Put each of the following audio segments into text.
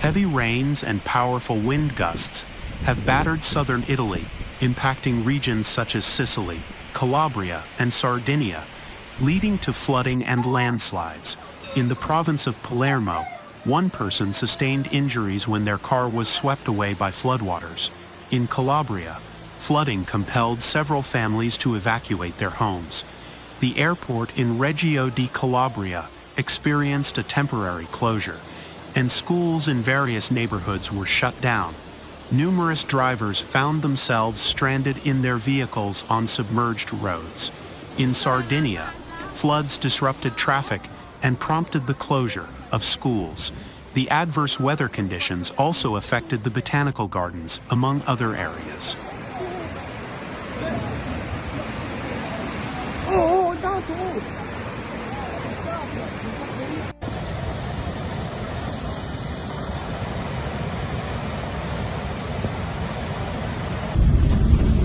Heavy rains and powerful wind gusts have battered southern Italy, impacting regions such as Sicily, Calabria, and Sardinia, leading to flooding and landslides. In the province of Palermo, one person sustained injuries when their car was swept away by floodwaters. In Calabria, flooding compelled several families to evacuate their homes. The airport in Reggio di Calabria experienced a temporary closure, and schools in various neighborhoods were shut down. Numerous drivers found themselves stranded in their vehicles on submerged roads. In Sardinia, floods disrupted traffic and prompted the closure of schools. The adverse weather conditions also affected the botanical gardens, among other areas.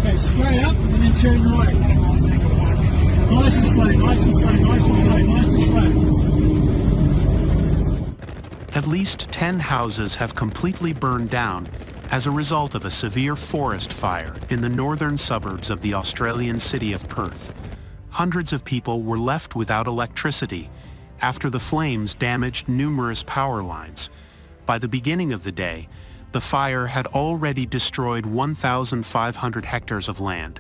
Okay, square up and then turn right. Nice and slow, nice and slow, nice and slow, nice and slow. At least 10 houses have completely burned down as a result of a severe forest fire in the northern suburbs of the Australian city of Perth. Hundreds of people were left without electricity after the flames damaged numerous power lines. By the beginning of the day, the fire had already destroyed 1,500 hectares of land.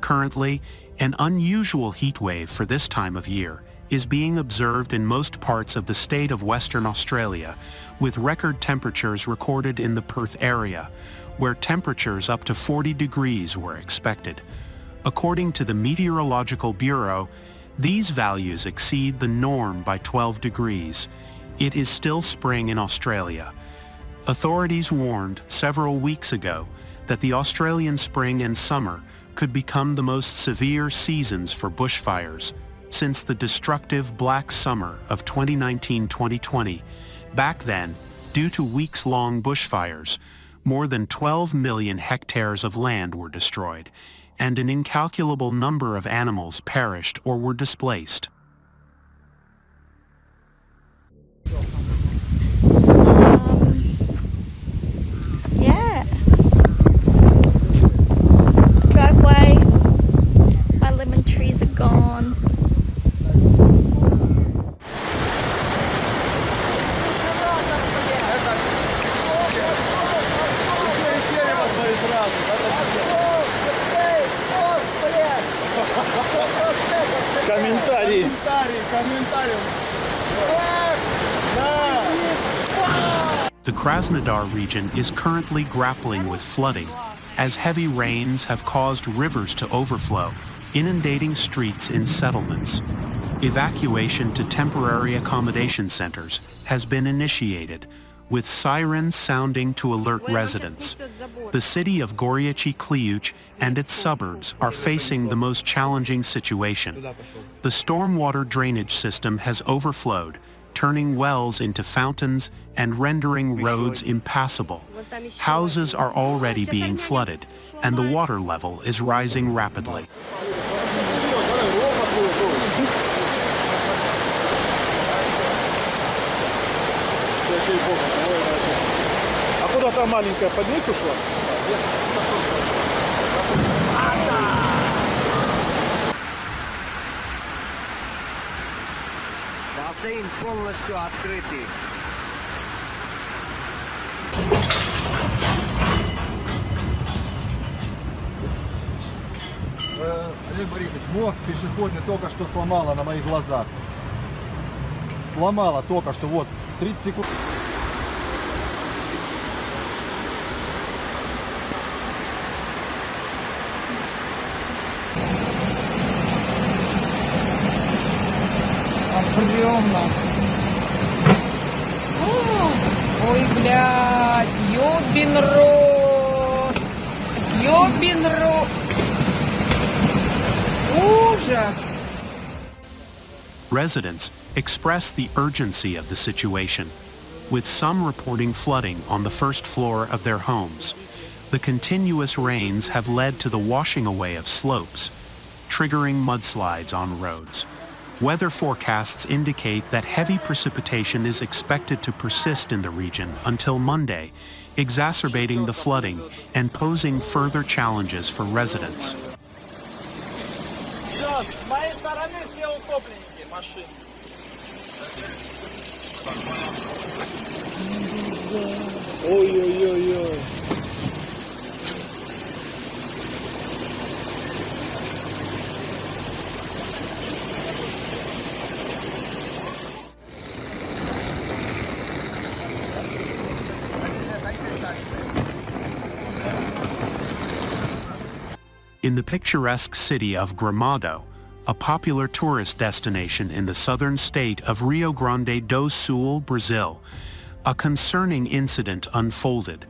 Currently, an unusual heat wave for this time of year is being observed in most parts of the state of Western Australia, with record temperatures recorded in the Perth area, where temperatures up to 40 degrees were expected. According to the Meteorological Bureau, these values exceed the norm by 12 degrees. It is still spring in Australia. Authorities warned several weeks ago that the Australian spring and summer could become the most severe seasons for bushfires since the destructive Black Summer of 2019-2020. Back then, due to weeks-long bushfires, more than 12 million hectares of land were destroyed, and an incalculable number of animals perished or were displaced. Yeah. Driveway. My lemon trees are gone. Комментарий. The Krasnodar region is currently grappling with flooding, as heavy rains have caused rivers to overflow, inundating streets in settlements. Evacuation to temporary accommodation centers has been initiated, with sirens sounding to alert residents. The city of Goryachi Kliuch and its suburbs are facing the most challenging situation. The stormwater drainage system has overflowed, turning wells into fountains and rendering roads impassable. Houses are already being flooded, and the water level is rising rapidly. А куда та маленькая поднять ушла? Бассейн полностью открытый. Олег Борисович, мост пешеходный только что сломала на моих глазах. Сломала только что, вот, 30 секунд. Опрёмно. Ой, блядь, ёбин рот. Ёбин рот. Ужас. Residents express the urgency of the situation, with some reporting flooding on the first floor of their homes. The continuous rains have led to the washing away of slopes, triggering mudslides on roads. Weather forecasts indicate that heavy precipitation is expected to persist in the region until Monday, exacerbating the flooding and posing further challenges for residents. In the picturesque city of Gramado, a popular tourist destination in the southern state of Rio Grande do Sul, Brazil, a concerning incident unfolded.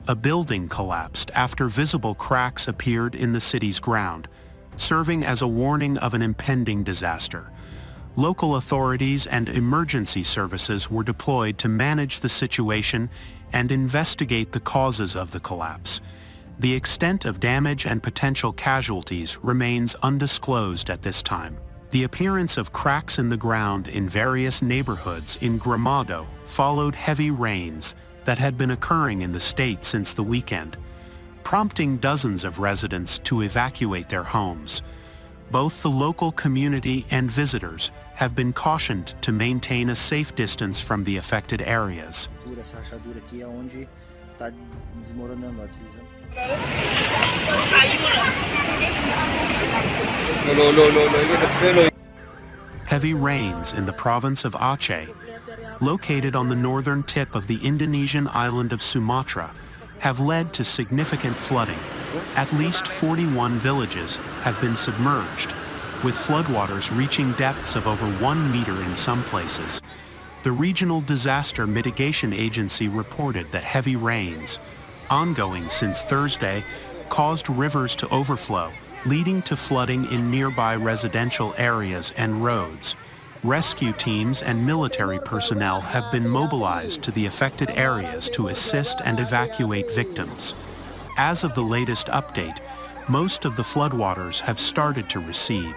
A building collapsed after visible cracks appeared in the city's ground, serving as a warning of an impending disaster. Local authorities and emergency services were deployed to manage the situation and investigate the causes of the collapse. The extent of damage and potential casualties remains undisclosed at this time. The appearance of cracks in the ground in various neighborhoods in Gramado followed heavy rains that had been occurring in the state since the weekend, prompting dozens of residents to evacuate their homes. Both the local community and visitors have been cautioned to maintain a safe distance from the affected areas. Heavy rains in the province of Aceh, located on the northern tip of the Indonesian island of Sumatra, have led to significant flooding. At least 41 villages have been submerged, with floodwaters reaching depths of over 1 meter in some places. The Regional Disaster Mitigation Agency reported that heavy rains, ongoing since Thursday, caused rivers to overflow, leading to flooding in nearby residential areas and roads. Rescue teams and military personnel have been mobilized to the affected areas to assist and evacuate victims. As of the latest update, most of the floodwaters have started to recede,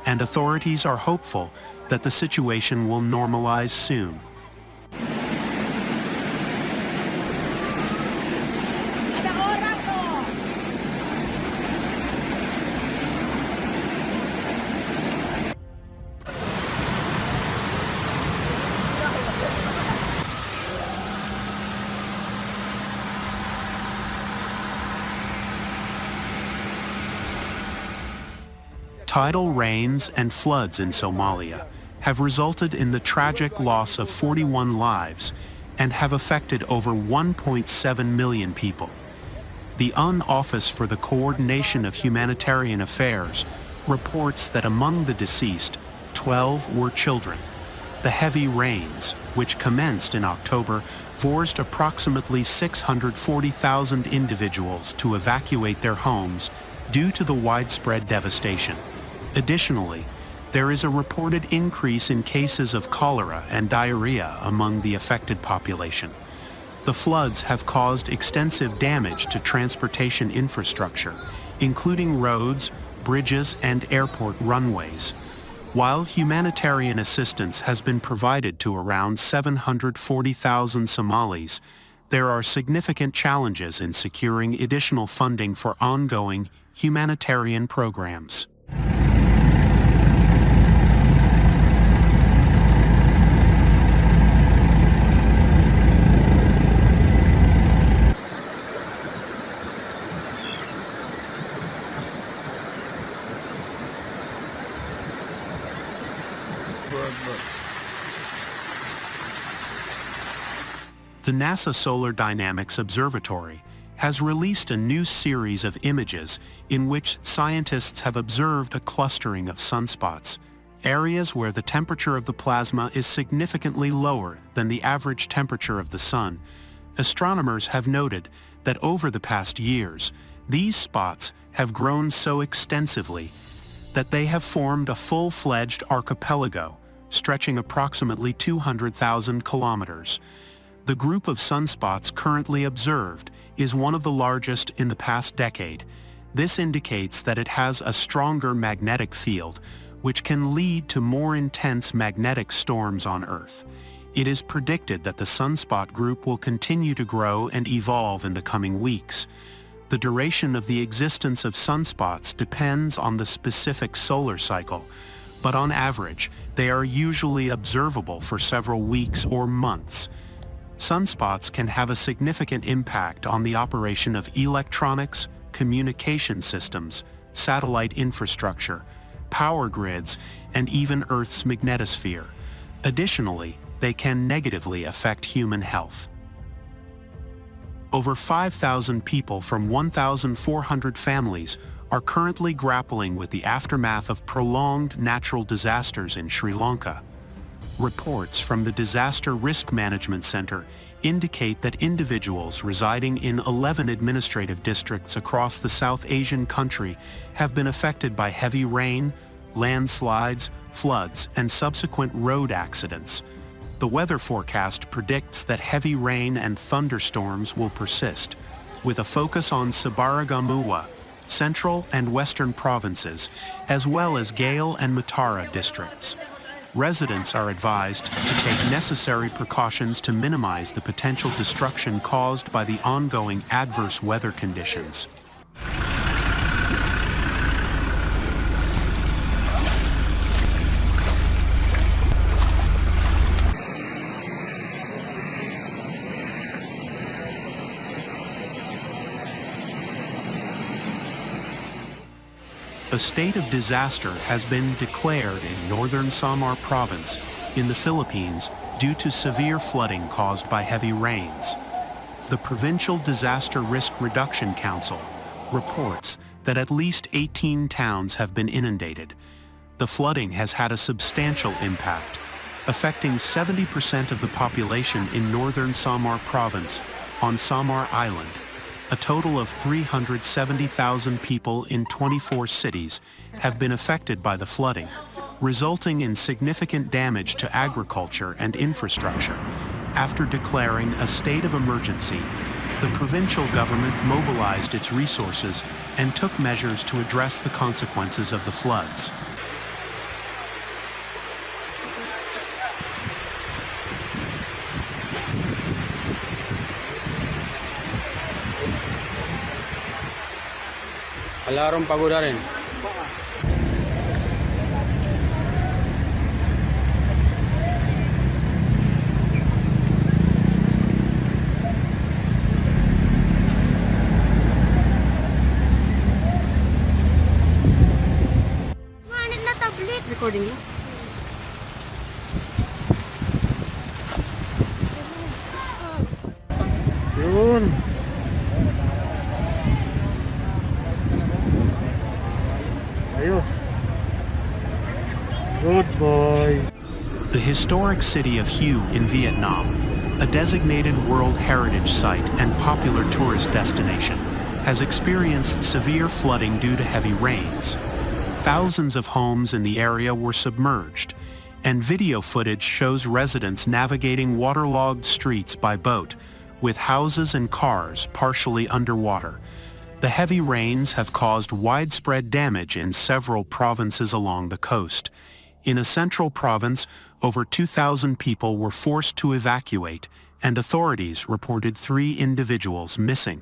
and authorities are hopeful that the situation will normalize soon. Tidal rains and floods in Somalia have resulted in the tragic loss of 41 lives and have affected over 1.7 million people. The UN Office for the Coordination of Humanitarian Affairs reports that among the deceased, 12 were children. The heavy rains, which commenced in October, forced approximately 640,000 individuals to evacuate their homes due to the widespread devastation. Additionally, there is a reported increase in cases of cholera and diarrhea among the affected population. The floods have caused extensive damage to transportation infrastructure, including roads, bridges, and airport runways. While humanitarian assistance has been provided to around 740,000 Somalis, there are significant challenges in securing additional funding for ongoing humanitarian programs. The NASA Solar Dynamics Observatory has released a new series of images in which scientists have observed a clustering of sunspots, areas where the temperature of the plasma is significantly lower than the average temperature of the sun. Astronomers have noted that over the past years, these spots have grown so extensively that they have formed a full-fledged archipelago, stretching approximately 200,000 kilometers. The group of sunspots currently observed is one of the largest in the past decade. This indicates that it has a stronger magnetic field, which can lead to more intense magnetic storms on Earth. It is predicted that the sunspot group will continue to grow and evolve in the coming weeks. The duration of the existence of sunspots depends on the specific solar cycle, but on average, they are usually observable for several weeks or months. Sunspots can have a significant impact on the operation of electronics, communication systems, satellite infrastructure, power grids, and even Earth's magnetosphere. Additionally, they can negatively affect human health. Over 5,000 people from 1,400 families are currently grappling with the aftermath of prolonged natural disasters in Sri Lanka. Reports from the Disaster Risk Management Center indicate that individuals residing in 11 administrative districts across the South Asian country have been affected by heavy rain, landslides, floods, and subsequent road accidents. The weather forecast predicts that heavy rain and thunderstorms will persist, with a focus on Sabaragamuwa, central and western provinces, as well as Gale and Matara districts. Residents are advised to take necessary precautions to minimize the potential destruction caused by the ongoing adverse weather conditions. A state of disaster has been declared in northern Samar province in the Philippines due to severe flooding caused by heavy rains. The Provincial Disaster Risk Reduction Council reports that at least 18 towns have been inundated. The flooding has had a substantial impact, affecting 70% of the population in northern Samar province on Samar Island. A total of 370,000 people in 24 cities have been affected by the flooding, resulting in significant damage to agriculture and infrastructure. After declaring a state of emergency, the provincial government mobilized its resources and took measures to address the consequences of the floods. Alarm pagoda rin. Recording na. Yun. Ayos. Good boy. The historic city of Hue in Vietnam, a designated World Heritage Site and popular tourist destination, has experienced severe flooding due to heavy rains. Thousands of homes in the area were submerged, and video footage shows residents navigating waterlogged streets by boat, with houses and cars partially underwater. The heavy rains have caused widespread damage in several provinces along the coast. In a central province, over 2,000 people were forced to evacuate, and authorities reported 3 individuals missing.